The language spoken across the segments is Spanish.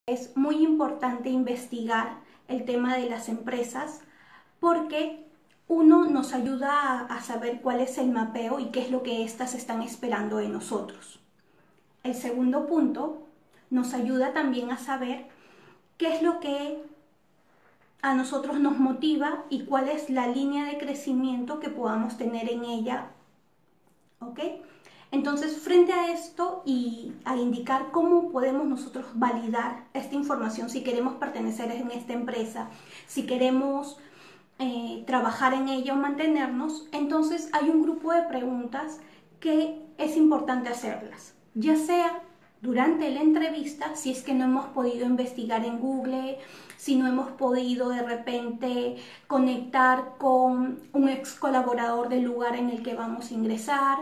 Es muy importante investigar el tema de las empresas porque uno nos ayuda a saber cuál es el mapeo y qué es lo que éstas están esperando de nosotros. El segundo punto nos ayuda también a saber qué es lo que a nosotros nos motiva y cuál es la línea de crecimiento que podamos tener en ella. ¿Ok? Entonces, frente a esto y a indicar cómo podemos nosotros validar esta información, si queremos pertenecer en esta empresa, si queremos trabajar en ella o mantenernos, entonces hay un grupo de preguntas que es importante hacerlas, ya sea durante la entrevista, si es que no hemos podido investigar en Google, si no hemos podido de repente conectar con un ex colaborador del lugar en el que vamos a ingresar,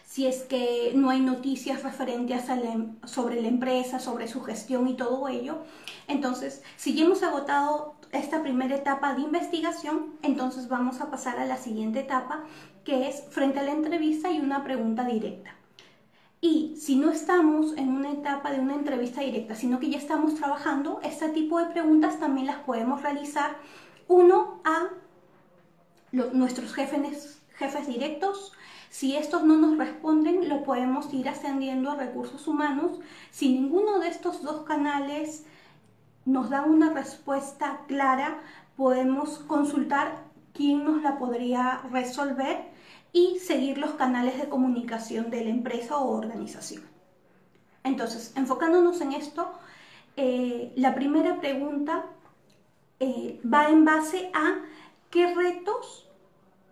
si es que no hay noticias referentes sobre la empresa, sobre su gestión y todo ello. Entonces, si ya hemos agotado esta primera etapa de investigación, entonces vamos a pasar a la siguiente etapa, que es frente a la entrevista y una pregunta directa. Y si no estamos en una etapa de una entrevista directa, sino que ya estamos trabajando, este tipo de preguntas también las podemos realizar uno a nuestros jefes directos. Si estos no nos responden, lo podemos ir ascendiendo a recursos humanos. Si ninguno de estos dos canales nos da una respuesta clara, podemos consultar quién nos la podría resolver y seguir los canales de comunicación de la empresa o organización. Entonces, enfocándonos en esto, la primera pregunta va en base a qué retos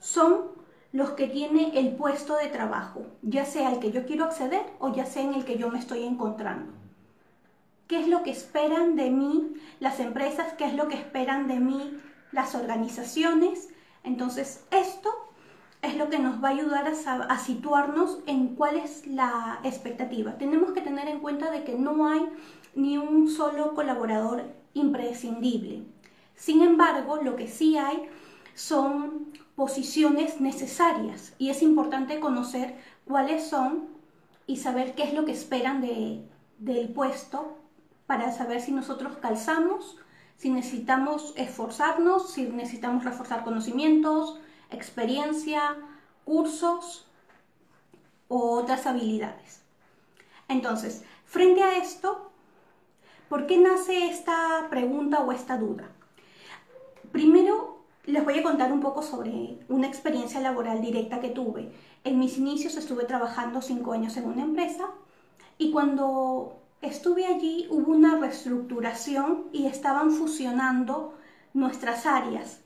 son los que tiene el puesto de trabajo, ya sea el que yo quiero acceder o ya sea en el que yo me estoy encontrando. ¿Qué es lo que esperan de mí las empresas? ¿Qué es lo que esperan de mí las organizaciones? Entonces, esto es lo que nos va a ayudar a situarnos en cuál es la expectativa. Tenemos que tener en cuenta de que no hay ni un solo colaborador imprescindible. Sin embargo, lo que sí hay son posiciones necesarias y es importante conocer cuáles son y saber qué es lo que esperan del puesto para saber si nosotros calzamos, si necesitamos esforzarnos, si necesitamos reforzar conocimientos, experiencia, cursos o otras habilidades. Entonces, frente a esto, ¿por qué nace esta pregunta o esta duda? Primero, les voy a contar un poco sobre una experiencia laboral directa que tuve. En mis inicios estuve trabajando 5 años en una empresa y cuando estuve allí hubo una reestructuración y estaban fusionando nuestras áreas,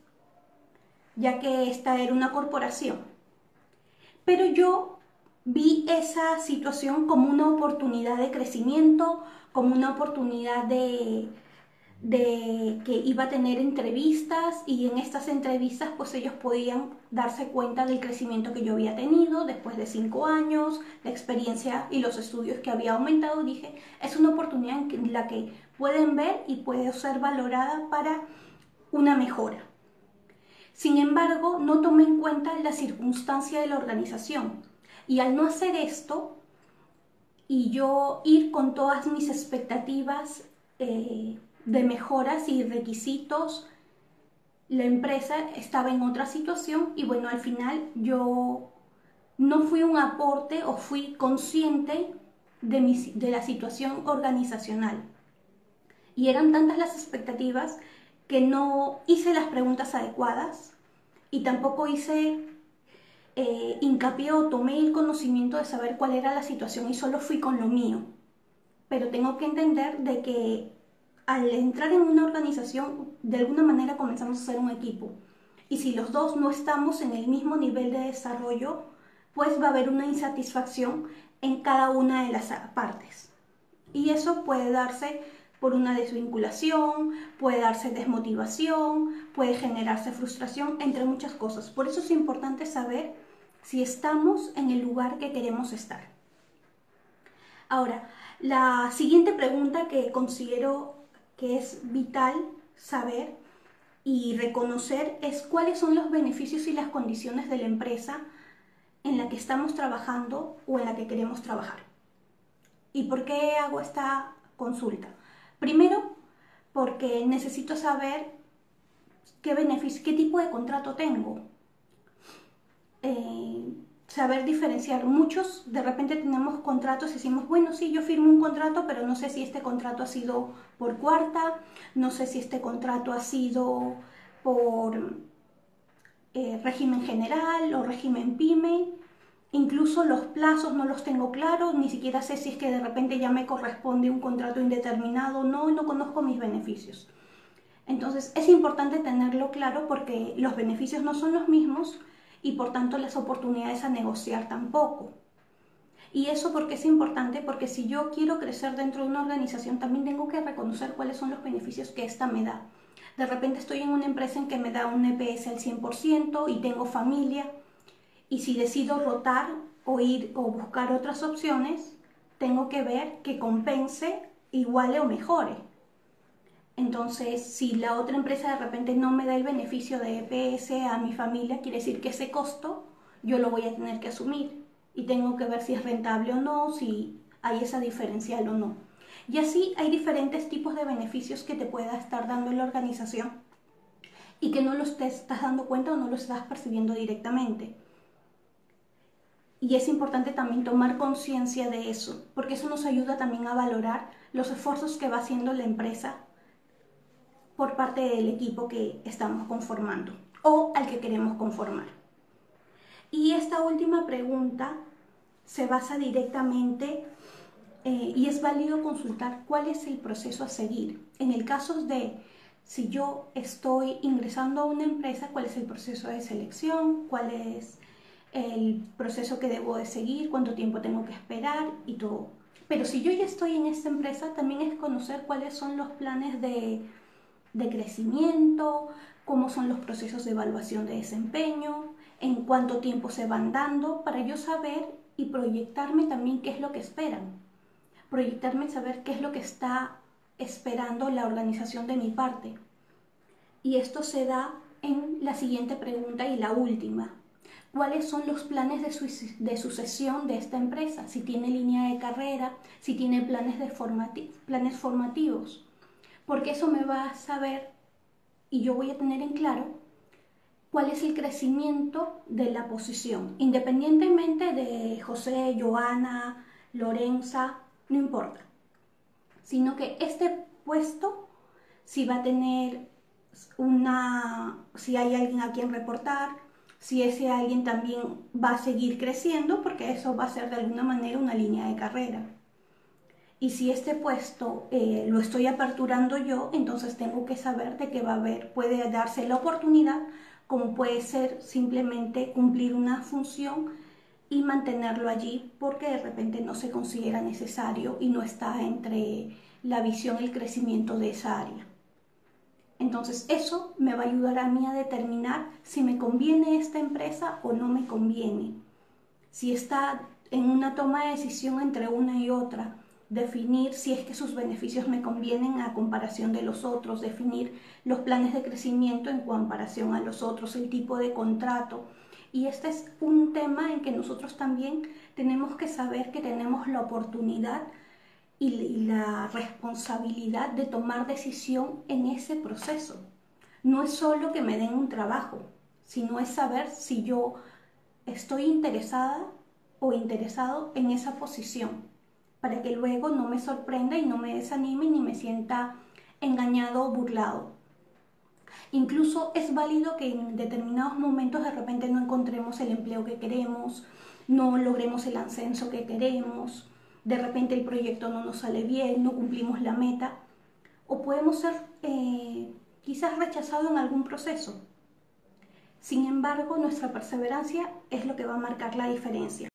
ya que esta era una corporación. Pero yo vi esa situación como una oportunidad de crecimiento, como una oportunidad de que iba a tener entrevistas y en estas entrevistas pues ellos podían darse cuenta del crecimiento que yo había tenido después de 5 años, la experiencia y los estudios que había aumentado. Dije, es una oportunidad en la que pueden ver y puede ser valorada para una mejora. Sin embargo, no tomé en cuenta la circunstancia de la organización y al no hacer esto y yo ir con todas mis expectativas de mejoras y requisitos, la empresa estaba en otra situación y bueno, al final yo no fui un aporte o fui consciente de la situación organizacional. Y eran tantas las expectativas que no hice las preguntas adecuadas y tampoco hice hincapié o tomé el conocimiento de saber cuál era la situación y solo fui con lo mío. Pero tengo que entender de que al entrar en una organización, de alguna manera comenzamos a ser un equipo. Y si los dos no estamos en el mismo nivel de desarrollo, pues va a haber una insatisfacción en cada una de las partes. Y eso puede darse por una desvinculación, puede darse desmotivación, puede generarse frustración, entre muchas cosas. Por eso es importante saber si estamos en el lugar que queremos estar. Ahora, la siguiente pregunta que considero que es vital saber y reconocer es cuáles son los beneficios y las condiciones de la empresa en la que estamos trabajando o en la que queremos trabajar. ¿Y por qué hago esta consulta. Primero, porque necesito saber qué beneficio, qué tipo de contrato tengo. Saber diferenciar. Muchos de repente tenemos contratos y decimos, bueno, sí, yo firmo un contrato, pero no sé si este contrato ha sido por cuarta, no sé si este contrato ha sido por régimen general o régimen PYME. Incluso los plazos no los tengo claros, ni siquiera sé si es que de repente ya me corresponde un contrato indeterminado, no conozco mis beneficios. Entonces es importante tenerlo claro porque los beneficios no son los mismos y por tanto las oportunidades a negociar tampoco. Y eso porque es importante, porque si yo quiero crecer dentro de una organización también tengo que reconocer cuáles son los beneficios que ésta me da. De repente estoy en una empresa en que me da un EPS al 100% y tengo familia, y si decido rotar o ir o buscar otras opciones, tengo que ver que compense, iguale o mejore. Entonces, si la otra empresa de repente no me da el beneficio de EPS a mi familia, quiere decir que ese costo yo lo voy a tener que asumir y tengo que ver si es rentable o no, si hay esa diferencial o no. Y así hay diferentes tipos de beneficios que te pueda estar dando la organización y que no los te estás dando cuenta o no los estás percibiendo directamente. Y es importante también tomar conciencia de eso, porque eso nos ayuda también a valorar los esfuerzos que va haciendo la empresa por parte del equipo que estamos conformando o al que queremos conformar. Y esta última pregunta se basa directamente y es válido consultar cuál es el proceso a seguir. En el caso de si yo estoy ingresando a una empresa, cuál es el proceso de selección, cuál es el proceso que debo de seguir, cuánto tiempo tengo que esperar y todo. Pero si yo ya estoy en esta empresa, también es conocer cuáles son los planes de crecimiento, cómo son los procesos de evaluación de desempeño, en cuánto tiempo se van dando, para yo saber y proyectarme también qué es lo que esperan. Proyectarme, saber qué es lo que está esperando la organización de mi parte. Y esto se da en la siguiente pregunta y la última. ¿Cuáles son los planes de sucesión de esta empresa? Si tiene línea de carrera, si tiene planes formativos. Porque eso me va a saber y yo voy a tener en claro cuál es el crecimiento de la posición. Independientemente de José, Joana, Lorenza, no importa. Sino que este puesto, si va a tener si hay alguien a quien reportar, si ese alguien también va a seguir creciendo, porque eso va a ser de alguna manera una línea de carrera. Y si este puesto lo estoy aperturando yo, entonces tengo que saber de que va a haber, puede darse la oportunidad, como puede ser simplemente cumplir una función y mantenerlo allí porque de repente no se considera necesario y no está entre la visión y el crecimiento de esa área. Entonces eso me va a ayudar a mí a determinar si me conviene esta empresa o no me conviene. Si está en una toma de decisión entre una y otra, definir si es que sus beneficios me convienen a comparación de los otros, definir los planes de crecimiento en comparación a los otros, el tipo de contrato. Y este es un tema en que nosotros también tenemos que saber que tenemos la oportunidad y la responsabilidad de tomar decisión en ese proceso. No es solo que me den un trabajo, sino es saber si yo estoy interesada o interesado en esa posición, para que luego no me sorprenda y no me desanime ni me sienta engañado o burlado. Incluso es válido que en determinados momentos de repente no encontremos el empleo que queremos, no logremos el ascenso que queremos, de repente el proyecto no nos sale bien, no cumplimos la meta, o podemos ser quizás rechazados en algún proceso. Sin embargo, nuestra perseverancia es lo que va a marcar la diferencia.